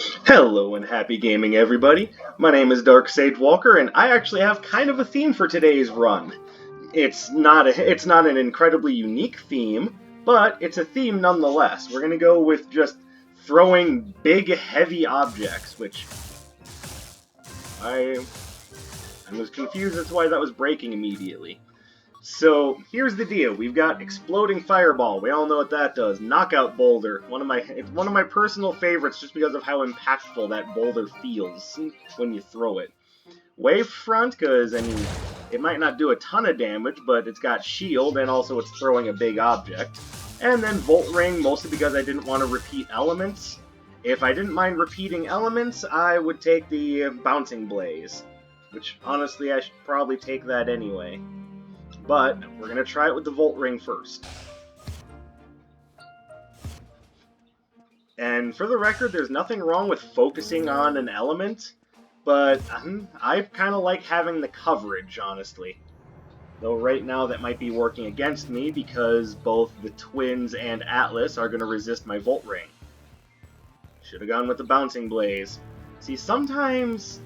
Hello and happy gaming, everybody. My name is Dark Sage Walker, and I actually have kind of a theme for today's run. It's not an incredibly unique theme, but it's a theme nonetheless. We're gonna go with just throwing big, heavy objects, which I was confused as to why that was breaking immediately. So here's the deal: we've got exploding fireball. We all know what that does. Knockout boulder. It's one of my personal favorites, just because of how impactful that boulder feels when you throw it. Wavefront, because it might not do a ton of damage, but it's got shield, and also it's throwing a big object. And then Volt Ring, mostly because I didn't want to repeat elements. If I didn't mind repeating elements, I would take the Bouncing Blaze, which honestly I should probably take that anyway. But we're going to try it with the Volt Ring first. And for the record, there's nothing wrong with focusing on an element, but I kind of like having the coverage, honestly. Though right now that might be working against me because both the Twins and Atlas are going to resist my Volt Ring. Should have gone with the Bouncing Blaze. See, sometimes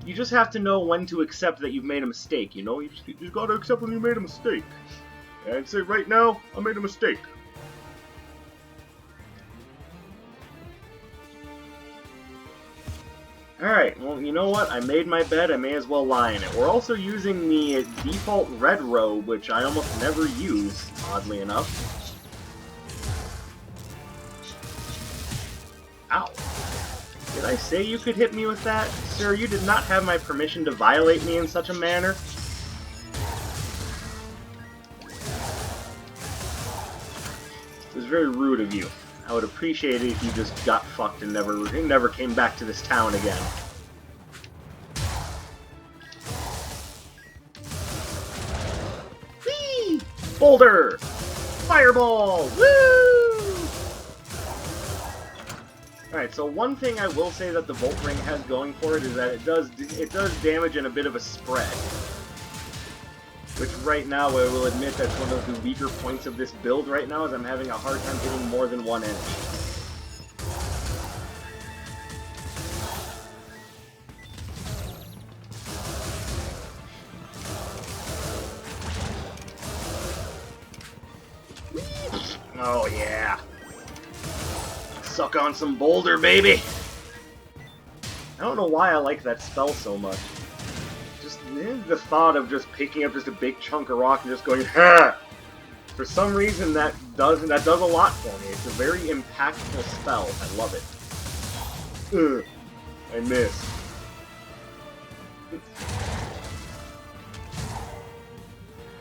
you just have to know when to accept that you've made a mistake, you know? You just gotta accept when you made a mistake. And I'd say right now, I made a mistake. Alright, well, you know what? I made my bed, I may as well lie in it. We're also using the default red robe, which I almost never use, oddly enough. Ow. Did I say you could hit me with that? Sir, you did not have my permission to violate me in such a manner. It was very rude of you. I would appreciate it if you just got fucked and never came back to this town again. Whee! Boulder! Fireball! Woo! Alright, so one thing I will say that the Volt Ring has going for it is that it does damage in a bit of a spread. Which right now, I will admit that's one of the weaker points of this build right now, is I'm having a hard time hitting more than one enemy. Oh yeah! Suck on some boulder, baby! I don't know why I like that spell so much. Just the thought of just picking up just a big chunk of rock and just going, ha! For some reason that does a lot for me. It's a very impactful spell. I love it. Ugh. I missed.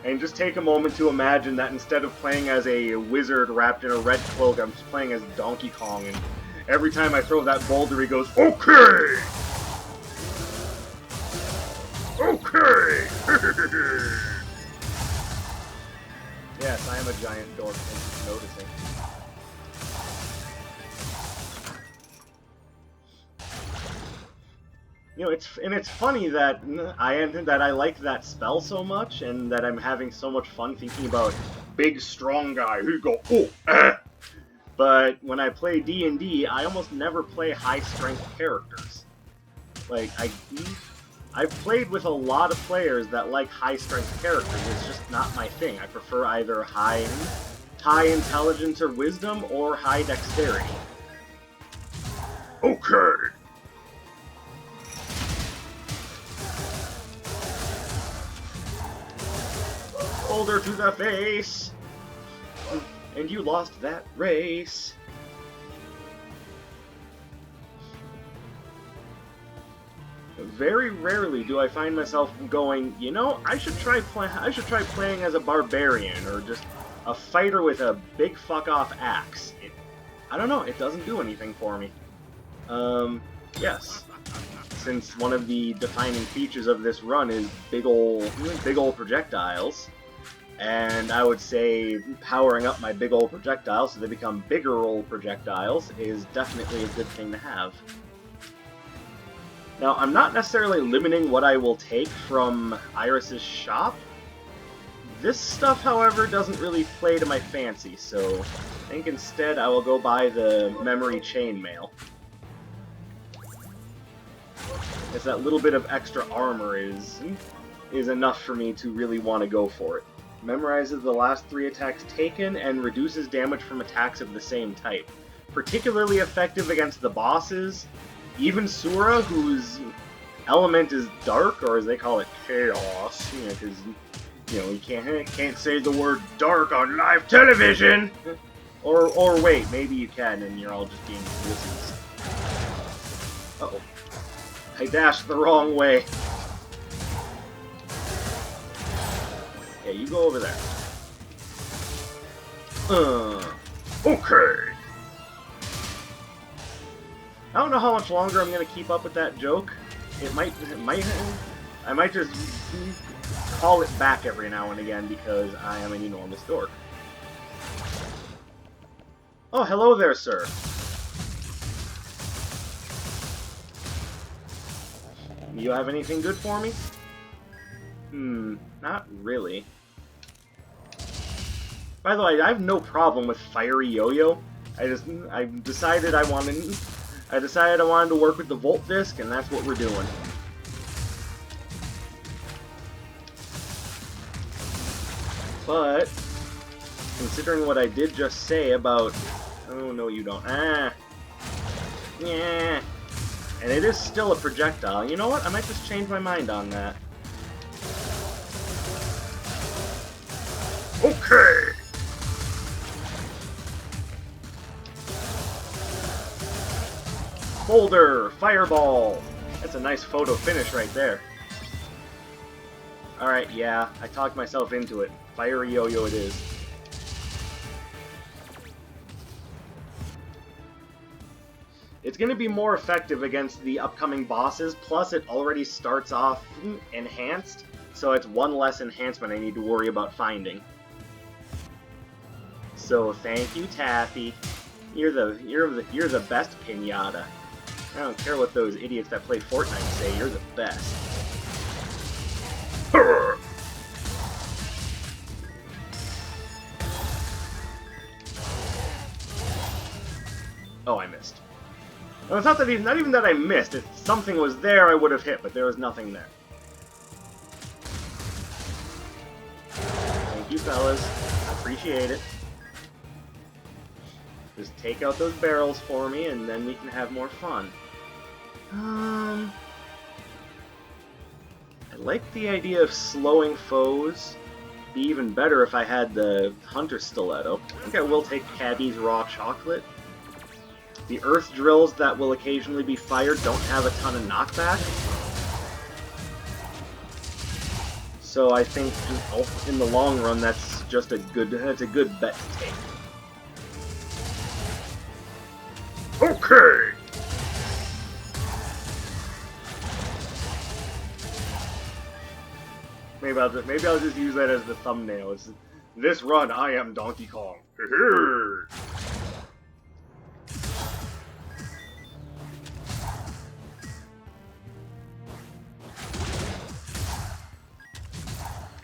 And just take a moment to imagine that instead of playing as a wizard wrapped in a red cloak, I'm just playing as Donkey Kong, and every time I throw that boulder, he goes, okay! Okay! Yes, I am a giant dork, thank you for noticing. You know, it's funny that I like that spell so much, and that I'm having so much fun thinking about big, strong guy who go, oh, ah. But when I play D&D, I almost never play high-strength characters. Like, I've played with a lot of players that like high-strength characters. It's just not my thing. I prefer either high intelligence or wisdom, or high dexterity. Okay! Boulder to the face! And you lost that race. Very rarely do I find myself going, you know, I should try playing as a barbarian, or just a fighter with a big fuck-off axe. I don't know, it doesn't do anything for me. Yes. Since one of the defining features of this run is big ol' projectiles, and I would say powering up my big ol' projectiles so they become bigger ol' projectiles is definitely a good thing to have. Now, I'm not necessarily limiting what I will take from Iris's shop. This stuff, however, doesn't really play to my fancy, so I think instead I will go buy the memory chainmail. It's that little bit of extra armor is enough for me to really want to go for it. Memorizes the last 3 attacks taken and reduces damage from attacks of the same type. Particularly effective against the bosses. Even Sura, whose element is dark, or as they call it, chaos. You know, because you can't say the word dark on live television. Or wait, maybe you can, and you're all just being wussies. Uh-oh. I dashed the wrong way. Yeah, you go over there. Okay. I don't know how much longer I'm gonna keep up with that joke. I might just call it back every now and again because I am an enormous dork. Oh, hello there, sir. You have anything good for me? Not really. By the way, I have no problem with fiery yo-yo. I decided I wanted to work with the Volt Disc, and that's what we're doing. But considering what I did just say about, oh no you don't, yeah, and it is still a projectile. You know what? I might just change my mind on that. Okay. Boulder, fireball. That's a nice photo finish right there. Alright, yeah, I talked myself into it. Fiery yo-yo it is. It's going to be more effective against the upcoming bosses, plus it already starts off enhanced, so it's one less enhancement I need to worry about finding. So thank you, Taffy. You're the best pinata. I don't care what those idiots that play Fortnite say, you're the best. Oh, I missed. Well, it's not even that I missed. If something was there, I would have hit, but there was nothing there. Thank you, fellas. Appreciate it. Just take out those barrels for me, and then we can have more fun. I like the idea of slowing foes. Be even better if I had the Hunter Stiletto. I think I will take Cabby's Raw Chocolate. The Earth Drills that will occasionally be fired don't have a ton of knockback. So I think in the long run that's a good bet to take. Okay! Maybe I'll just use that as the thumbnail. It's, this run, I am Donkey Kong.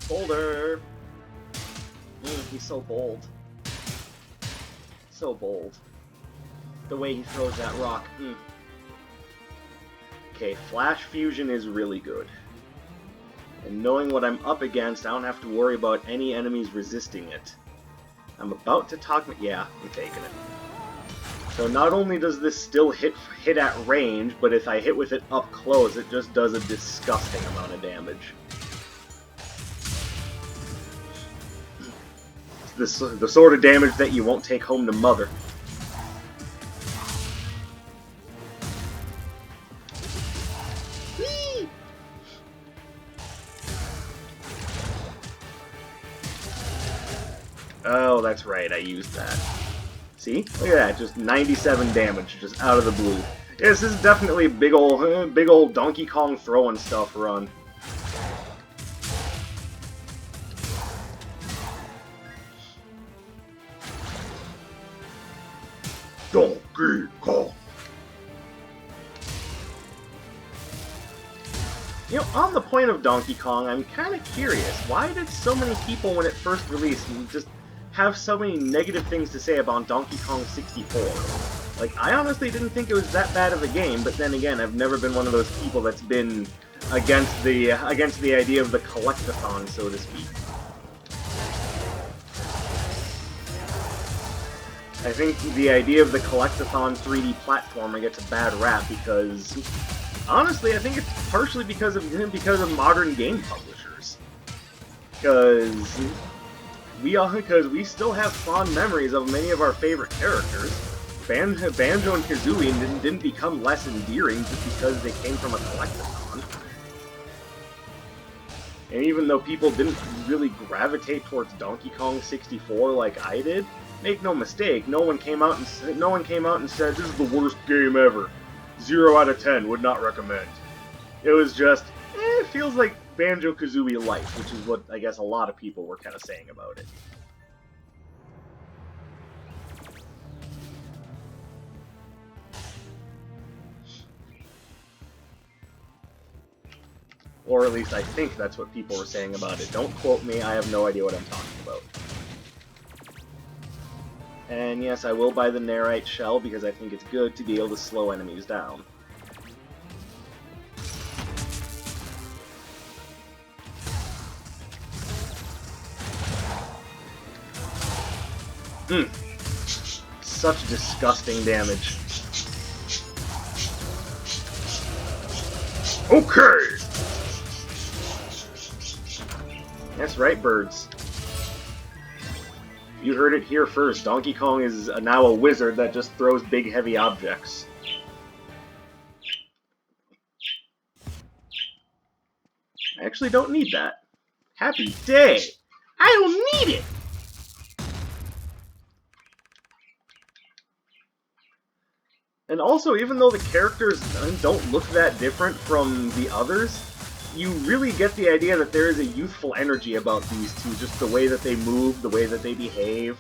Boulder! He's so bold. So bold. The way he throws that rock. Okay, Flash Fusion is really good. And knowing what I'm up against, I don't have to worry about any enemies resisting it. I'm about to talk... Yeah, I'm taking it. So not only does this still hit at range, but if I hit with it up close, it just does a disgusting amount of damage. It's the sort of damage that you won't take home to mother. Oh, that's right, I used that. See? Look at that, just 97 damage, just out of the blue. Yeah, this is definitely a big old Donkey Kong throwing stuff run. Donkey Kong! You know, on the point of Donkey Kong, I'm kind of curious. Why did so many people, when it first released, just have so many negative things to say about Donkey Kong 64? Like, I honestly didn't think it was that bad of a game, but then again, I've never been one of those people that's been against the idea of the collectathon, so to speak. I think the idea of the collectathon 3D platformer gets a bad rap because, honestly, I think it's partially because of modern game publishers. Because we still have fond memories of many of our favorite characters. Banjo and Kazooie didn't become less endearing just because they came from a collectathon. And even though people didn't really gravitate towards Donkey Kong 64 like I did, make no mistake, no one came out and said this is the worst game ever. 0 out of 10, would not recommend. It was just, it feels like Banjo-Kazooie Light, which is what I guess a lot of people were kind of saying about it. Or at least I think that's what people were saying about it. Don't quote me, I have no idea what I'm talking about. And yes, I will buy the Nerite shell because I think it's good to be able to slow enemies down. Such disgusting damage. Okay! That's right, birds. You heard it here first. Donkey Kong is now a wizard that just throws big, heavy objects. I actually don't need that. Happy day! I don't need it! And also, even though the characters don't look that different from the others, you really get the idea that there is a youthful energy about these two, just the way that they move, the way that they behave.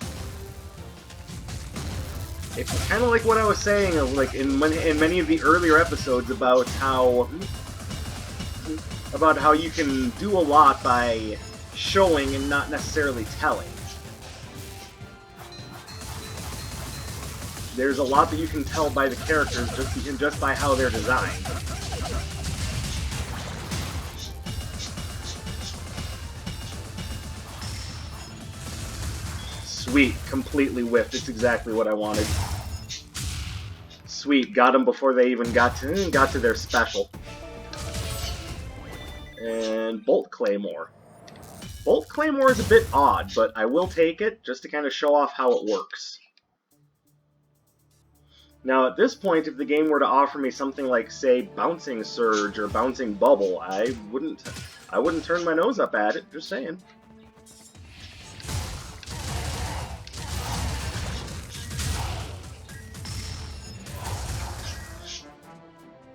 It's kind of like what I was saying, like in many of the earlier episodes about how you can do a lot by showing and not necessarily telling. There's a lot that you can tell by the characters just by how they're designed. Sweet, completely whiffed. It's exactly what I wanted. Sweet, got them before they even got to their special. And Bolt Claymore. Bolt Claymore is a bit odd, but I will take it just to kind of show off how it works. Now, at this point, if the game were to offer me something like, say, Bouncing Surge or Bouncing Bubble, I wouldn't turn my nose up at it, just saying.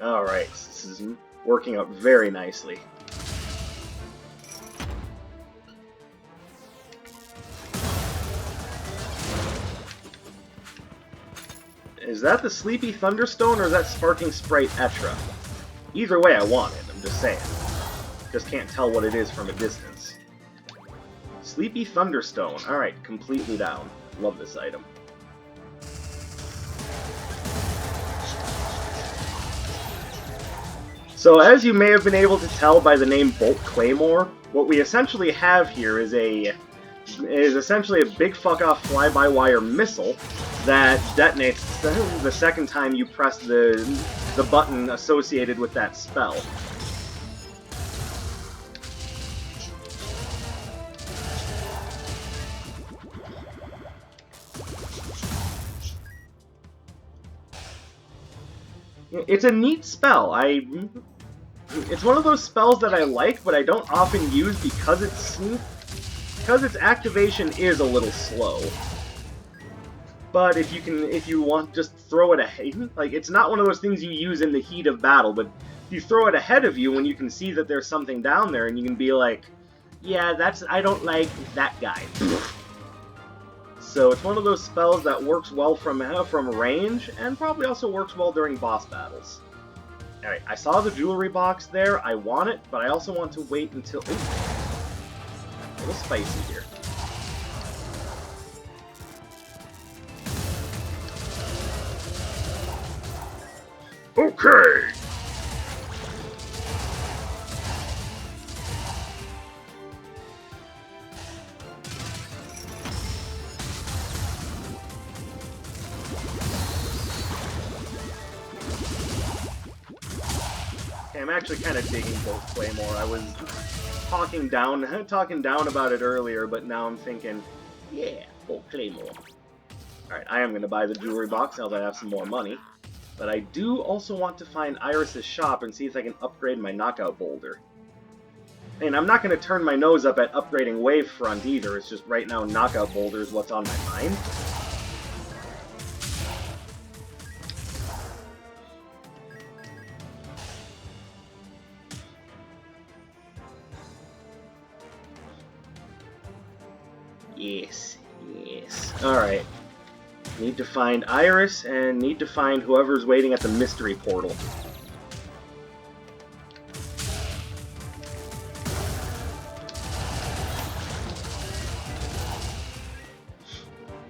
Alright, this is working out very nicely. Is that the Sleepy Thunderstone, or is that Sparking Sprite Etra? Either way, I want it, I'm just saying. Just can't tell what it is from a distance. Sleepy Thunderstone. Alright, completely down. Love this item. So, as you may have been able to tell by the name Bolt Claymore, what we essentially have here is essentially a big fuck-off fly-by-wire missile that detonates the second time you press the button associated with that spell. It's a neat spell. It's one of those spells that I like, but I don't often use because its activation is a little slow. But if you want, just throw it ahead. Like, it's not one of those things you use in the heat of battle, but if you throw it ahead of you when you can see that there's something down there, and you can be like, yeah, I don't like that guy. So it's one of those spells that works well from range, and probably also works well during boss battles. Alright, I saw the jewelry box there, I want it, but I also want to wait until... Ooh, a little spicy here. Okay! Okay, I'm actually kind of digging Bolt Claymore. I was talking down about it earlier, but now I'm thinking, yeah, Bolt Claymore. Alright, I am going to buy the jewelry box now that I have some more money. But I do also want to find Iris's shop and see if I can upgrade my knockout boulder. And I'm not going to turn my nose up at upgrading Wavefront either, it's just right now knockout boulder is what's on my mind. Yes, yes. Alright. Need to find Iris, and need to find whoever's waiting at the mystery portal.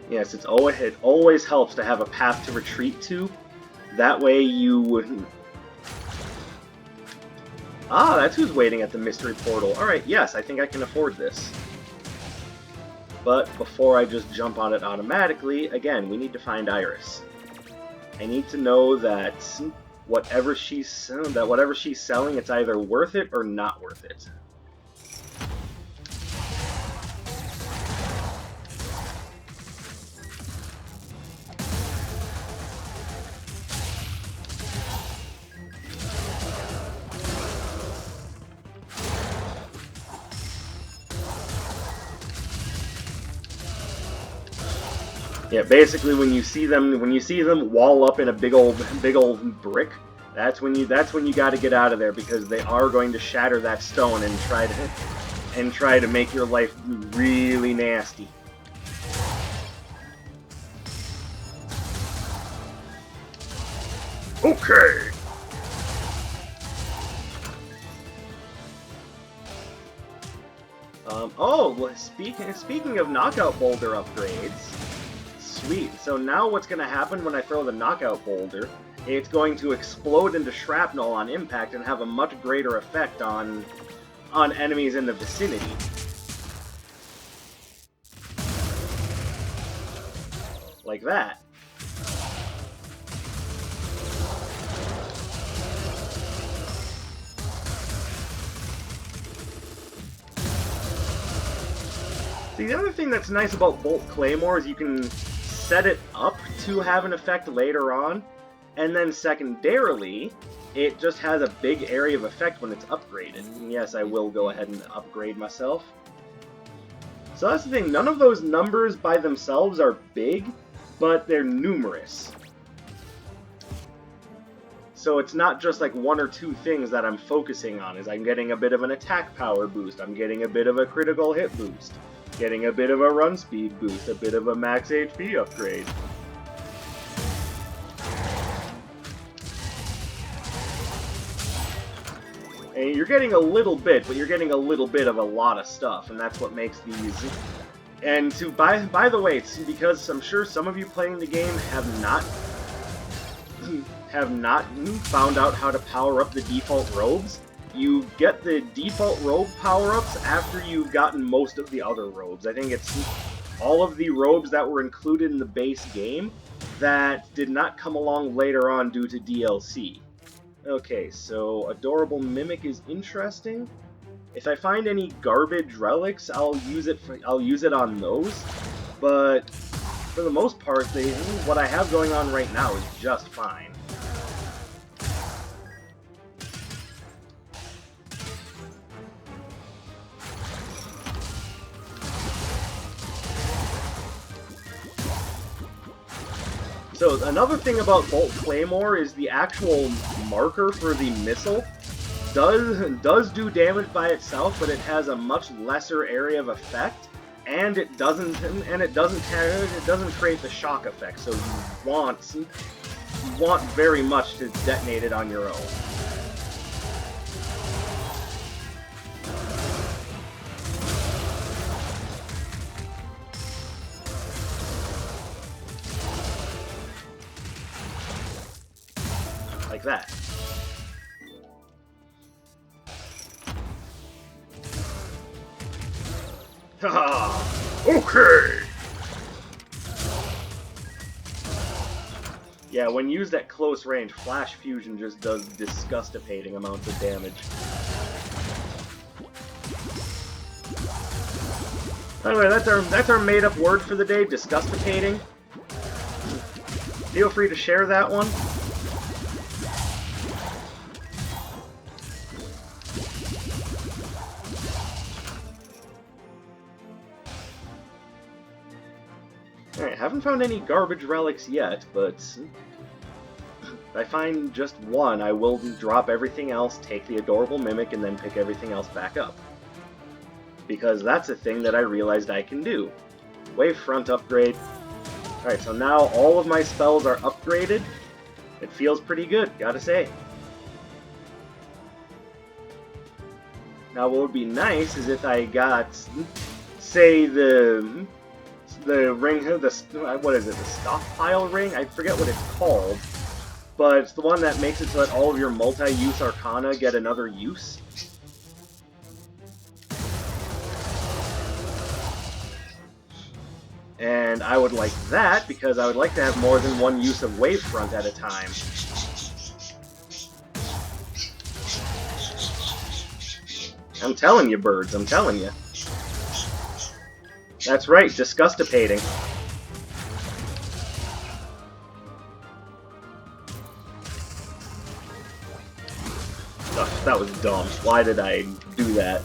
Yes, it always helps to have a path to retreat to. That way you wouldn't... Ah, that's who's waiting at the mystery portal. Alright, yes, I think I can afford this. But before I just jump on it automatically, again, we need to find Iris. I need to know that whatever she's selling, it's either worth it or not worth it. Yeah, basically when you see them wall up in a big old brick, that's when you got to get out of there, because they are going to shatter that stone and try to make your life really nasty. Okay. Oh, speaking of knockout boulder upgrades. Sweet. So now what's going to happen when I throw the knockout boulder, it's going to explode into shrapnel on impact and have a much greater effect on enemies in the vicinity. Like that. See, the other thing that's nice about Bolt Claymore is you can set it up to have an effect later on, and then secondarily, it just has a big area of effect when it's upgraded. And yes, I will go ahead and upgrade myself. So that's the thing, none of those numbers by themselves are big, but they're numerous. So it's not just like one or two things that I'm focusing on, is I'm getting a bit of an attack power boost, I'm getting a bit of a critical hit boost, getting a bit of a run speed boost, a bit of a max HP upgrade. And you're getting a little bit, but you're getting a little bit of a lot of stuff, and that's what makes these... And by the way, it's because I'm sure some of you playing the game have not found out how to power up the default robes. You get the default robe power-ups after you've gotten most of the other robes. I think it's all of the robes that were included in the base game that did not come along later on due to DLC. Okay, so Adorable Mimic is interesting. If I find any garbage relics, I'll use it on those. But for the most part, what I have going on right now is just fine. So another thing about Bolt Claymore is the actual marker for the missile does do damage by itself, but it has a much lesser area of effect, and it doesn't create the shock effect. So you want very much to detonate it on your own. Like that. Haha! Okay! Yeah, when used at close range, Flash Fusion just does disgustipating amounts of damage. By the way, that's our made-up word for the day, disgustipating. Feel free to share that one. Alright, haven't found any garbage relics yet, but if I find just one, I will drop everything else, take the Adorable Mimic, and then pick everything else back up. Because that's a thing that I realized I can do. Wavefront upgrade. Alright, so now all of my spells are upgraded. It feels pretty good, gotta say. Now what would be nice is if I got, say, the ring, what is it, the stockpile ring? I forget what it's called. But it's the one that makes it so that all of your multi-use arcana get another use. And I would like that, because I would like to have more than one use of Wavefront at a time. I'm telling you, birds, I'm telling you. That's right, disgustipating. Ugh, that was dumb. Why did I do that?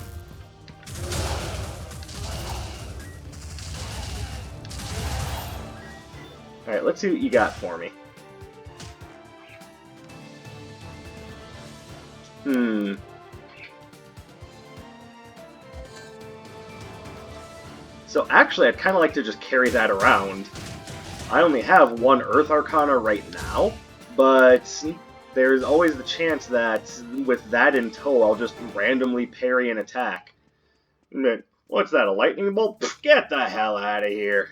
Alright, let's see what you got for me. So actually, I'd kind of like to just carry that around. I only have one Earth Arcana right now, but there's always the chance that with that in tow, I'll just randomly parry an attack. What's that, a lightning bolt? Get the hell out of here.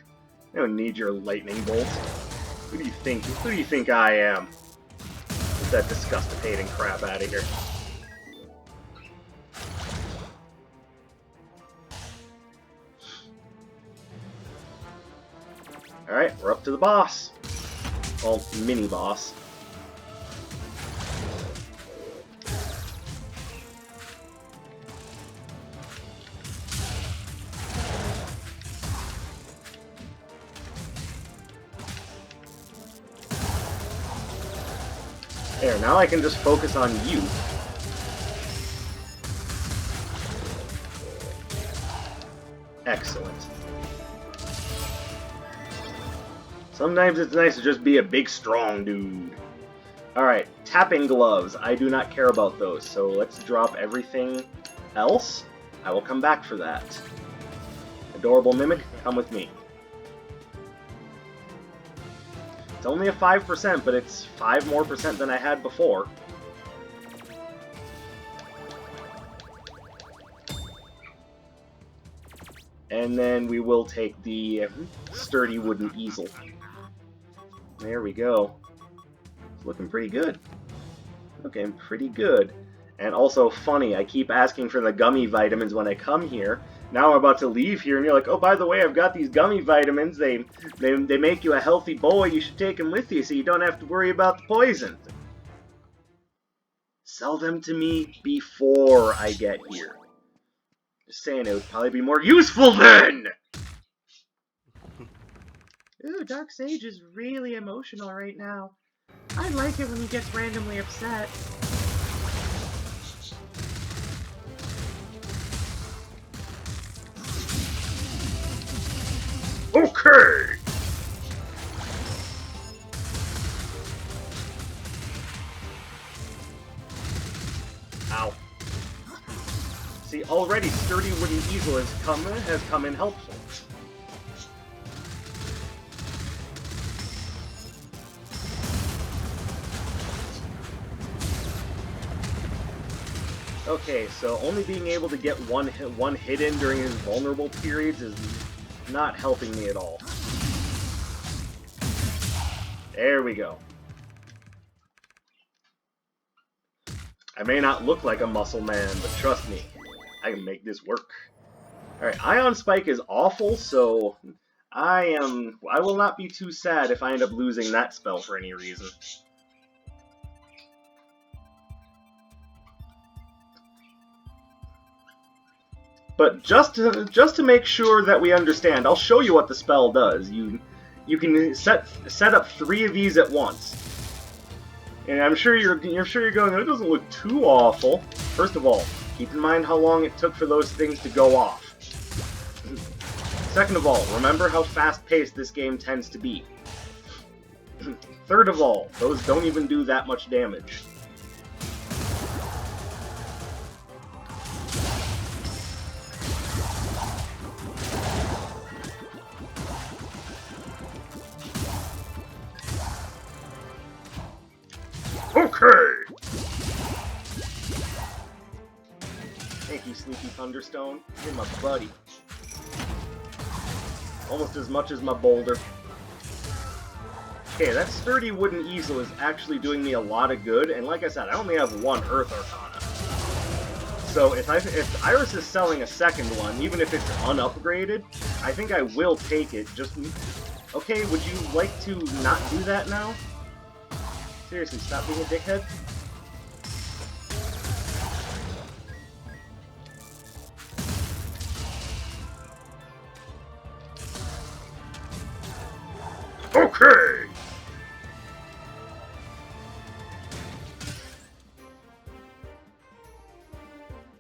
I don't need your lightning bolt. Who do you think I am? Get that disgustipating crap out of here. Alright, we're up to the boss. Well, mini-boss. There, now I can just focus on you. Excellent. Sometimes it's nice to just be a big, strong dude. Alright, tapping gloves. I do not care about those, so let's drop everything else. I will come back for that. Adorable Mimic, come with me. It's only a 5%, but it's 5% more than I had before. And then we will take the sturdy wooden easel. There we go. It's looking pretty good. Looking pretty good. And also funny, I keep asking for the gummy vitamins when I come here. Now I'm about to leave here, and you're like, oh, by the way, I've got these gummy vitamins. They make you a healthy boy. You should take them with you so you don't have to worry about the poison. Sell them to me before I get here. Just saying, it would probably be more useful then! Ooh, Dark Sage is really emotional right now. I like it when he gets randomly upset. Okay! Ow. See, already sturdy wooden easel has come in helpful. Okay, so only being able to get one hit in during his vulnerable periods is not helping me at all. There we go. I may not look like a muscle man, but trust me, I can make this work. Alright, Ion Spike is awful, so I will not be too sad if I end up losing that spell for any reason. But just to make sure that we understand, I'll show you what the spell does. You can set up 3 of these at once. And I'm sure you're going, it doesn't look too awful. First of all, keep in mind how long it took for those things to go off. Second of all, remember how fast-paced this game tends to be. Third of all, those don't even do that much damage. Okay! Thank you, Sleepy Thunderstone. You're my buddy. Almost as much as my boulder. Okay, that sturdy wooden easel is actually doing me a lot of good, and like I said, I only have 1 Earth Arcana. So if Iris is selling a second one, even if it's unupgraded, I think I will take it. Just okay, would you like to not do that now? Seriously, stop being a dickhead. Okay!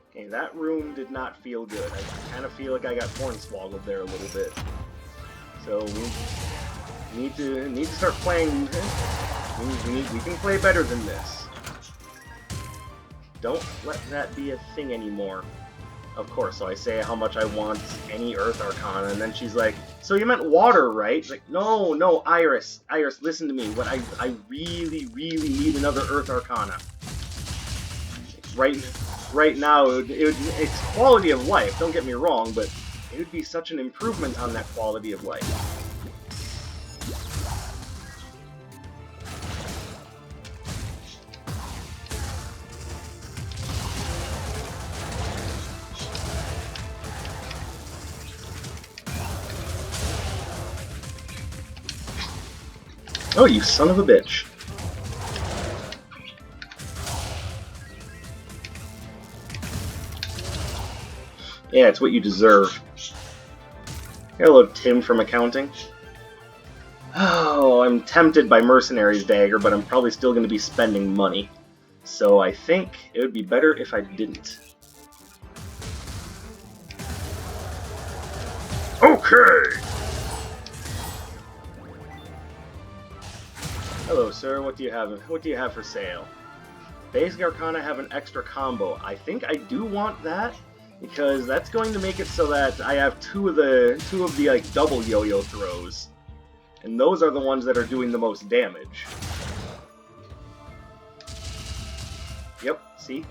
Okay, that room did not feel good. I kind of feel like I got hornswoggled there a little bit. So we need to start playing. We can play better than this. Don't let that be a thing anymore. Of course, so I say how much I want any Earth Arcana, and then she's like, so you meant water, right? It's like, no, Iris, listen to me. What I really need another Earth Arcana. Right now, it's quality of life, don't get me wrong, but it would be such an improvement on that quality of life. Oh, you son of a bitch. Yeah, it's what you deserve. Hello, Tim from accounting. Oh, I'm tempted by Mercenary's Dagger, but I'm probably still going to be spending money. So I think it would be better if I didn't. Okay! Hello, sir. What do you have for sale? Basic Arcana have an extra combo. I think I do want that, because that's going to make it so that I have two of the like double yo-yo throws, and those are the ones that are doing the most damage. Yep. See.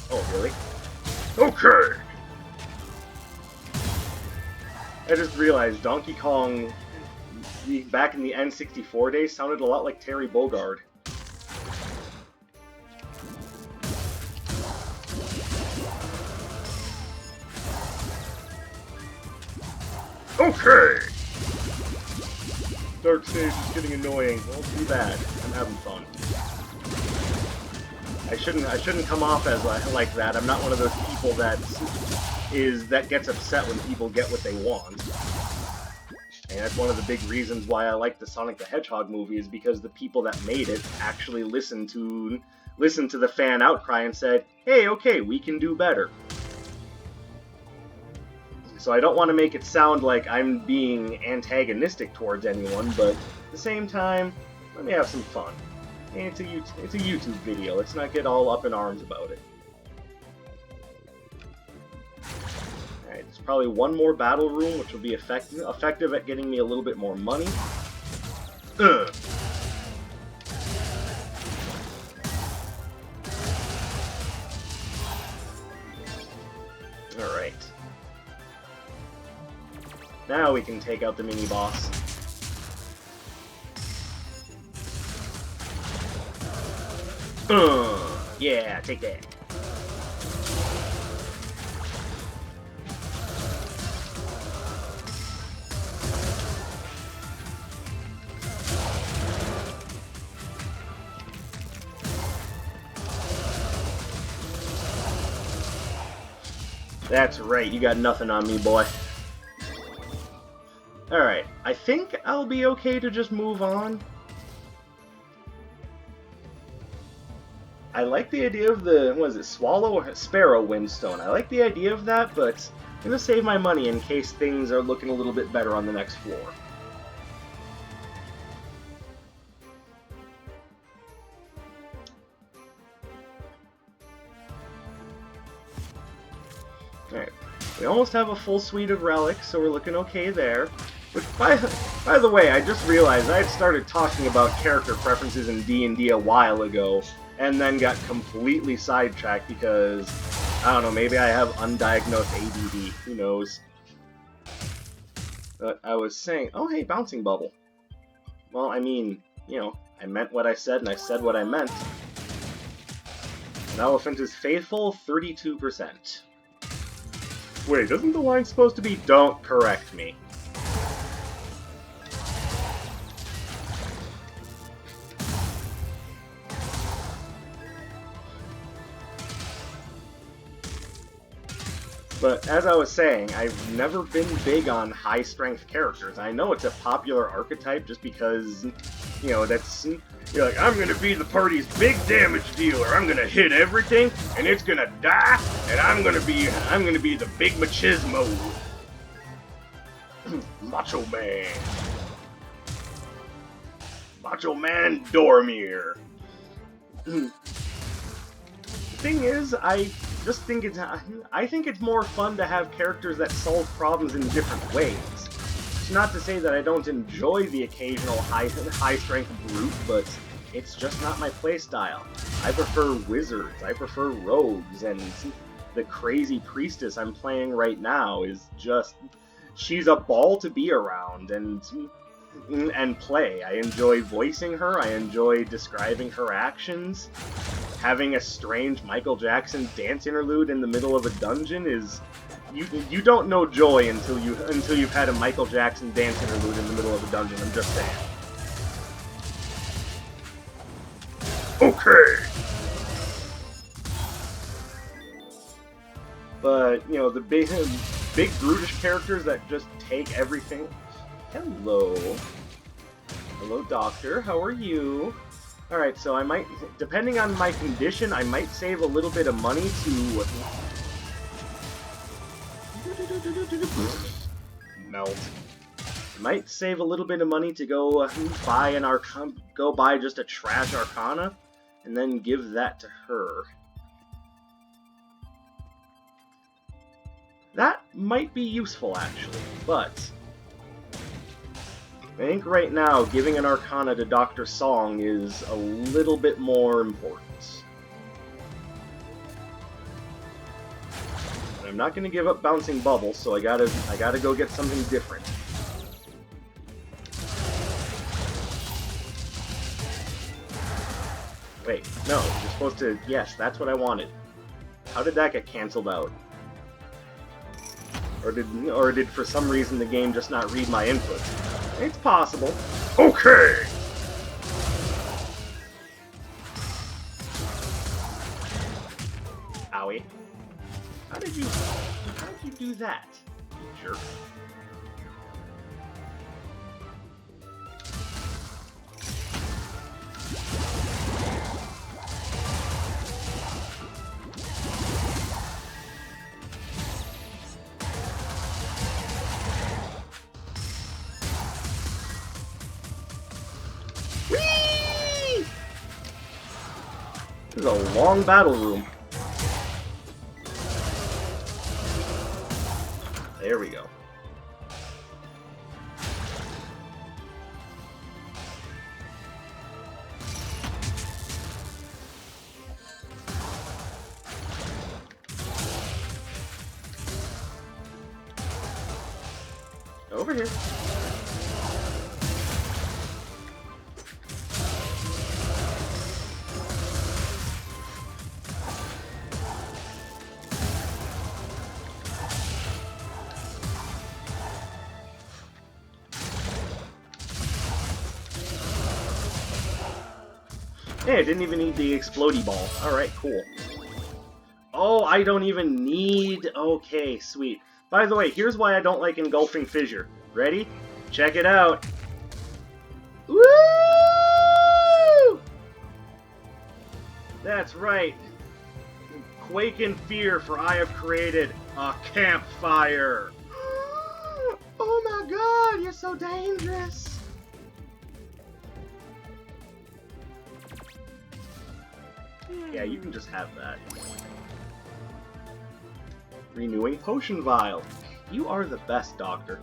Oh, really? Okay. I just realized Donkey Kong, back in the N64 days, sounded a lot like Terry Bogard. Okay! Dark Stage is getting annoying. Well, too bad. I'm having fun. I shouldn't come off as like that. I'm not one of those people that gets upset when people get what they want. And that's one of the big reasons why I like the Sonic the Hedgehog movie, is because the people that made it actually listened to the fan outcry and said, hey, okay, we can do better. So I don't want to make it sound like I'm being antagonistic towards anyone, but at the same time, let me have some fun. And it's a YouTube video, let's not get all up in arms about it. Alright, there's probably one more battle room, which will be effective at getting me a little bit more money. Alright. Now we can take out the mini-boss. Yeah, take that. That's right, you got nothing on me, boy. Alright, I think I'll be okay to just move on. I like the idea of the, what is it, Sparrow Windstone. I like the idea of that, but I'm going to save my money in case things are looking a little bit better on the next floor. Alright, we almost have a full suite of relics, so we're looking okay there. Which, by the way, I just realized I had started talking about character preferences in D&D a while ago, and then got completely sidetracked because, I don't know, maybe I have undiagnosed ADD, who knows. But I was saying, oh hey, bouncing bubble. Well, I mean, you know, I meant what I said, and I said what I meant. An elephant is faithful, 32%. Wait, isn't the line supposed to be, don't correct me? But as I was saying, I've never been big on high-strength characters. I know it's a popular archetype just because, you know, that's... You're like, I'm gonna be the party's big damage dealer. I'm gonna hit everything, and it's gonna die, and I'm gonna be the big machismo. Macho Man. Macho Man Dormir. The thing is, I think it's more fun to have characters that solve problems in different ways. It's not to say that I don't enjoy the occasional high-strength brute, but it's just not my playstyle. I prefer wizards, I prefer rogues, and the crazy priestess I'm playing right now is just... She's a ball to be around and play. I enjoy voicing her, I enjoy describing her actions. Having a strange Michael Jackson dance interlude in the middle of a dungeon is... You don't know joy until you've had a Michael Jackson dance interlude in the middle of a dungeon, I'm just saying. Okay! But, you know, the big brutish characters that just take everything... Hello. Hello, Doctor. How are you? Alright, so I might... Depending on my condition, I might save a little bit of money to... Melt. Might save a little bit of money to go buy just a trash Arcana, and then give that to her. That might be useful, actually, but I think right now giving an Arcana to Dr. Song is a little bit more important. I'm not going to give up Bouncing Bubble, so I gotta go get something different. Wait, no, you're supposed to... Yes, that's what I wanted. How did that get cancelled out? Or did for some reason the game just not read my input? It's possible. Okay! Owie. How did you do that, you jerk? Whee! This is a long battle room. There we go. Over here. Hey, I didn't even need the explodey ball. Alright, cool. Oh, I don't even need... Okay, sweet. By the way, here's why I don't like Engulfing Fissure. Ready? Check it out. Woo! That's right. Quake in fear, for I have created a campfire. Oh my god, you're so dangerous. Yeah, you can just have that. Renewing potion vial. You are the best, Doctor.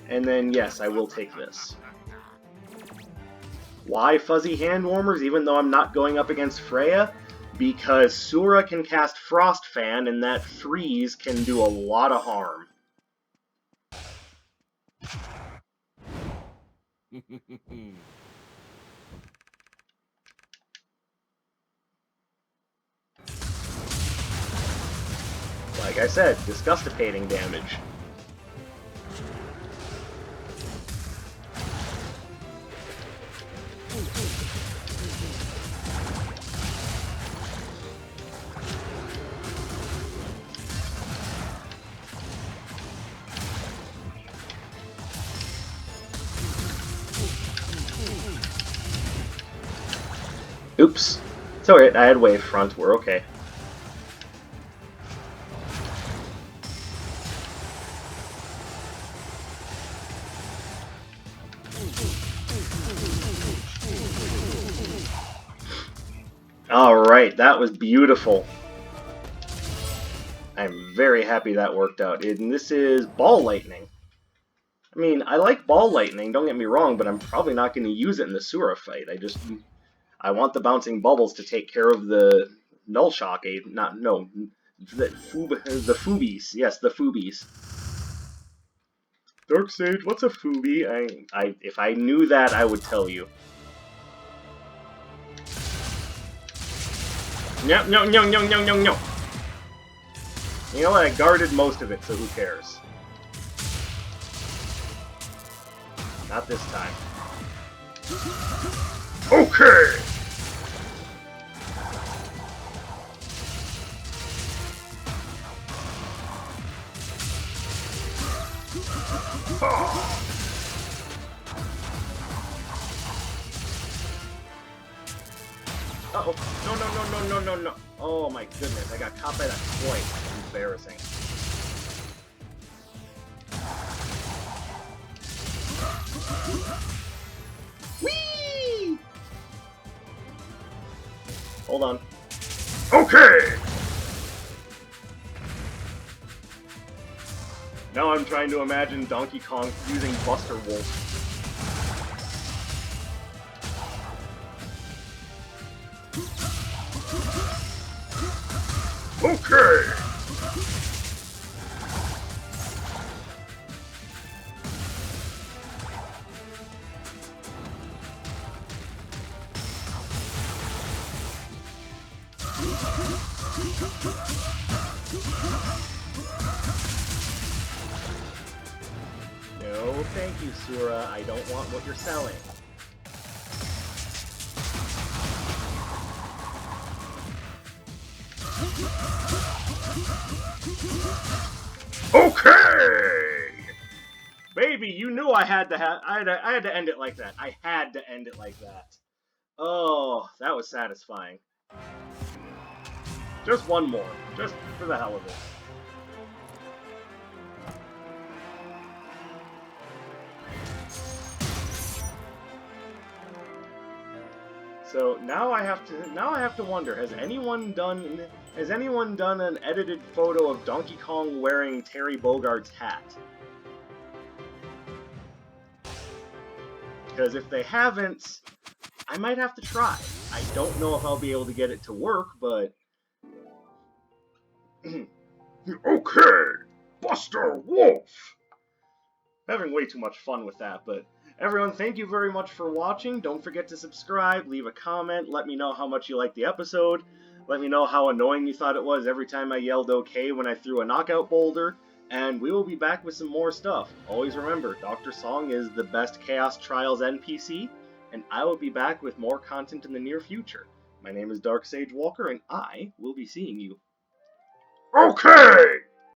And then, yes, I will take this. Why fuzzy hand warmers, even though I'm not going up against Freya? Because Sura can cast Frost Fan, and that freeze can do a lot of harm. Like I said, disgustipating damage. Oops. It's alright, I had wave front, we're okay. Alright, that was beautiful. I'm very happy that worked out. And this is Ball Lightning. I mean, I like Ball Lightning, don't get me wrong, but I'm probably not going to use it in the Sura fight. I want the Bouncing Bubbles to take care of the Null Shock, the Foobies. Yes, the Foobies. Darkseid, what's a Foobie? If I knew that, I would tell you. No. You know what, I guarded most of it, so who cares? Not this time. Okay! Uh-oh. No. Oh my goodness, I got caught by that twice. Embarrassing. Whee! Hold on. Okay! Now I'm trying to imagine Donkey Kong using Buster Wolf. Okay! No, thank you, Sura. I don't want what you're selling. Okay! Baby, you knew I had to end it like that. I had to end it like that. Oh, that was satisfying. Just one more, just for the hell of it. So now I have to wonder, has anyone done an edited photo of Donkey Kong wearing Terry Bogart's hat? Because if they haven't, I might have to try. I don't know if I'll be able to get it to work, but... Okay! Buster Wolf! Having way too much fun with that, but... Everyone, thank you very much for watching. Don't forget to subscribe, leave a comment, let me know how much you liked the episode. Let me know how annoying you thought it was every time I yelled okay when I threw a knockout boulder. and we will be back with some more stuff. Always remember, Dr. Song is the best Chaos Trials NPC, and I will be back with more content in the near future. My name is Dark Sage Walker, and I will be seeing you. Okay!